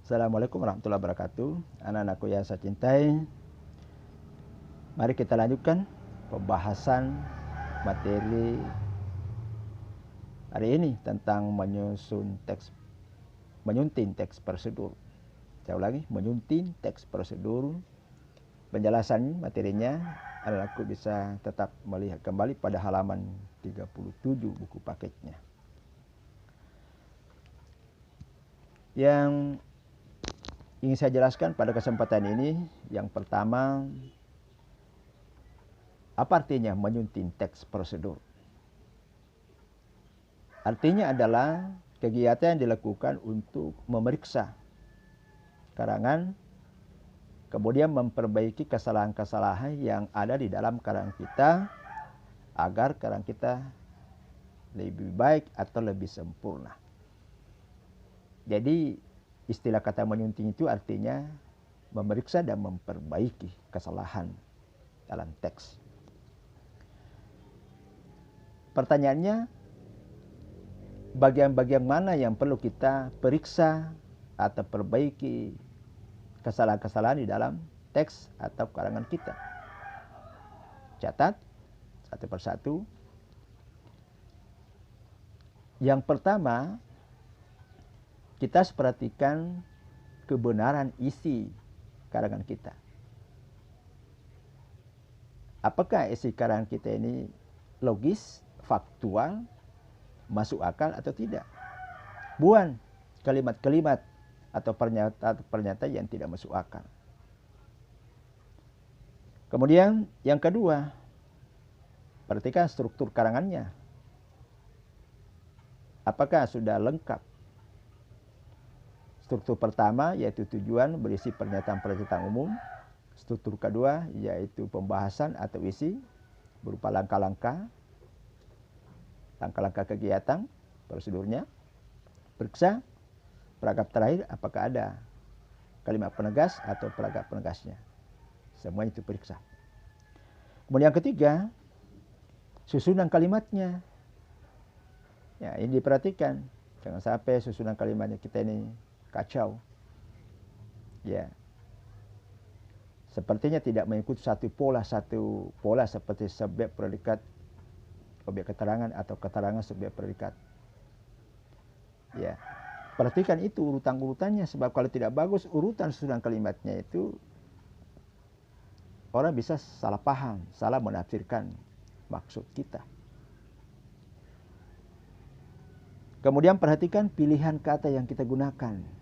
Assalamualaikum warahmatullahi wabarakatuh. Anak-anakku yang saya cintai, mari kita lanjutkan pembahasan materi hari ini tentang menyunting teks prosedur. Saya ulangi, menyunting teks prosedur. Penjelasan materinya, anak-anakku bisa tetap melihat kembali pada halaman 37 buku paketnya. Yang ingin saya jelaskan pada kesempatan ini, yang pertama, apa artinya menyunting teks prosedur? Artinya adalah kegiatan yang dilakukan untuk memeriksa karangan, kemudian memperbaiki kesalahan-kesalahan yang ada di dalam karangan kita, agar karangan kita lebih baik atau lebih sempurna. Jadi istilah kata menyunting itu artinya memeriksa dan memperbaiki kesalahan dalam teks. Pertanyaannya, bagian-bagian mana yang perlu kita periksa atau perbaiki kesalahan-kesalahan di dalam teks atau karangan kita? Catat satu persatu. Yang pertama, kita harus perhatikan kebenaran isi karangan kita. Apakah isi karangan kita ini logis, faktual, masuk akal atau tidak? Buang kalimat-kalimat atau pernyataan yang tidak masuk akal. Kemudian yang kedua, perhatikan struktur karangannya. Apakah sudah lengkap? Struktur pertama yaitu tujuan berisi pernyataan-pernyataan umum. Struktur kedua yaitu pembahasan atau isi berupa langkah-langkah kegiatan, prosedurnya. Periksa peragam terakhir apakah ada kalimat penegas atau peragam penegasnya. Semua itu periksa. Kemudian yang ketiga, susunan kalimatnya. Ya, ini diperhatikan. Jangan sampai susunan kalimatnya kita ini kacau. Ya. Sepertinya tidak mengikuti satu pola seperti subjek predikat objek keterangan atau keterangan subjek predikat. Ya. Perhatikan itu urutan-urutannya, sebab kalau tidak bagus urutan susunan kalimatnya itu, orang bisa salah paham, salah menafsirkan maksud kita. Kemudian perhatikan pilihan kata yang kita gunakan.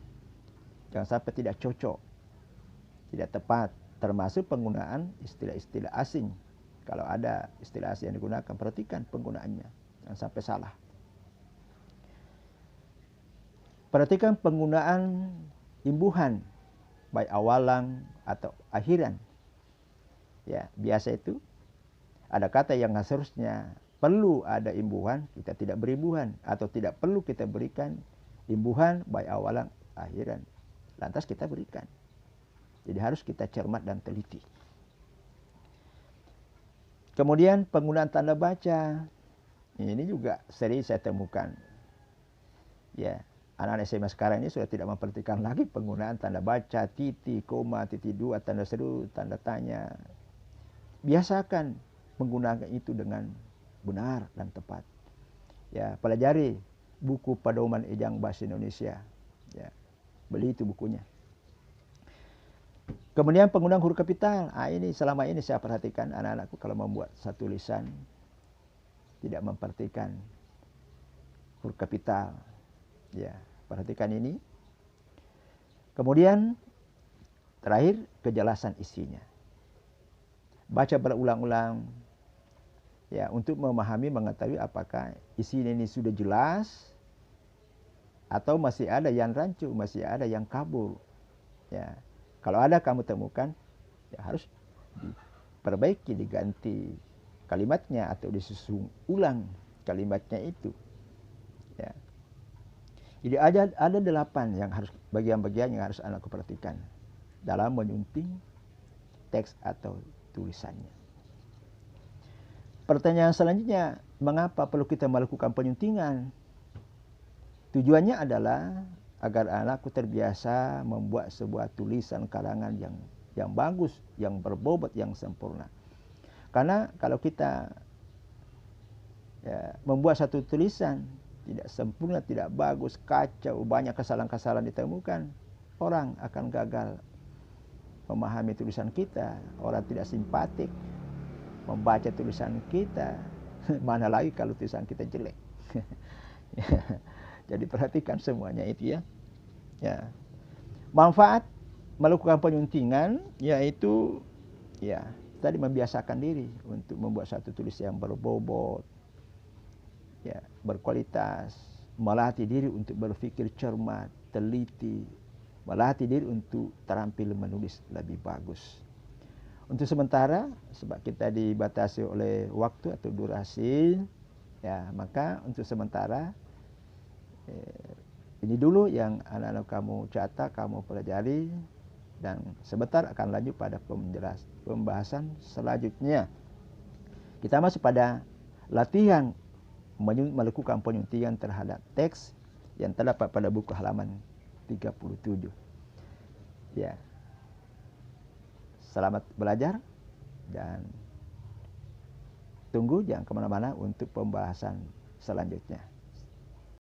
Jangan sampai tidak cocok, tidak tepat, termasuk penggunaan istilah-istilah asing. Kalau ada istilah asing yang digunakan, perhatikan penggunaannya, jangan sampai salah. Perhatikan penggunaan imbuhan, baik awalan atau akhiran. Ya, biasa itu ada kata yang seharusnya perlu ada imbuhan, kita tidak berimbuhan, atau tidak perlu kita berikan imbuhan baik awalan akhiran, lantas kita berikan. Jadi harus kita cermat dan teliti. Kemudian penggunaan tanda baca, ini juga sering saya temukan. Ya, anak-anak SMA sekarang ini sudah tidak memperhatikan lagi penggunaan tanda baca, titik, koma, titik dua, tanda seru, tanda tanya. Biasakan menggunakan itu dengan benar dan tepat. Ya, pelajari buku Pedoman Ejaan Bahasa Indonesia. Ya, beli itu bukunya. Kemudian penggunaan huruf kapital. Ini selama ini saya perhatikan anak-anakku kalau membuat satu tulisan tidak memperhatikan huruf kapital. Ya, perhatikan ini. Kemudian terakhir kejelasan isinya. Baca berulang-ulang, ya, untuk memahami, mengetahui apakah isi ini sudah jelas atau masih ada yang rancu, masih ada yang kabur. Ya, kalau ada kamu temukan, ya harus diperbaiki, diganti kalimatnya atau disusun ulang kalimatnya itu. Ya. Jadi ada 8 yang harus bagian-bagian yang harus anakku perhatikan dalam menyunting teks atau tulisannya. Pertanyaan selanjutnya, mengapa perlu kita melakukan penyuntingan? Tujuannya adalah agar anakku terbiasa membuat sebuah tulisan karangan yang bagus, yang berbobot, yang sempurna. Karena kalau kita membuat satu tulisan tidak sempurna, tidak bagus, kacau, banyak kesalahan-kesalahan ditemukan, orang akan gagal memahami tulisan kita, orang tidak simpatik membaca tulisan kita. Mana lagi kalau tulisan kita jelek. Jadi perhatikan semuanya itu ya. Ya. Manfaat melakukan penyuntingan yaitu ya tadi membiasakan diri untuk membuat satu tulisan yang berbobot, ya, berkualitas, melatih diri untuk berpikir cermat, teliti, melatih diri untuk terampil menulis lebih bagus. Untuk sementara, sebab kita dibatasi oleh waktu atau durasi, ya maka untuk sementara ini dulu yang anak-anak kamu catat, kamu pelajari, dan sebentar akan lanjut pada pembahasan selanjutnya. Kita masuk pada latihan melakukan penyuntingan terhadap teks yang terdapat pada buku halaman 37. Ya. Selamat belajar dan tunggu jangan kemana-mana untuk pembahasan selanjutnya.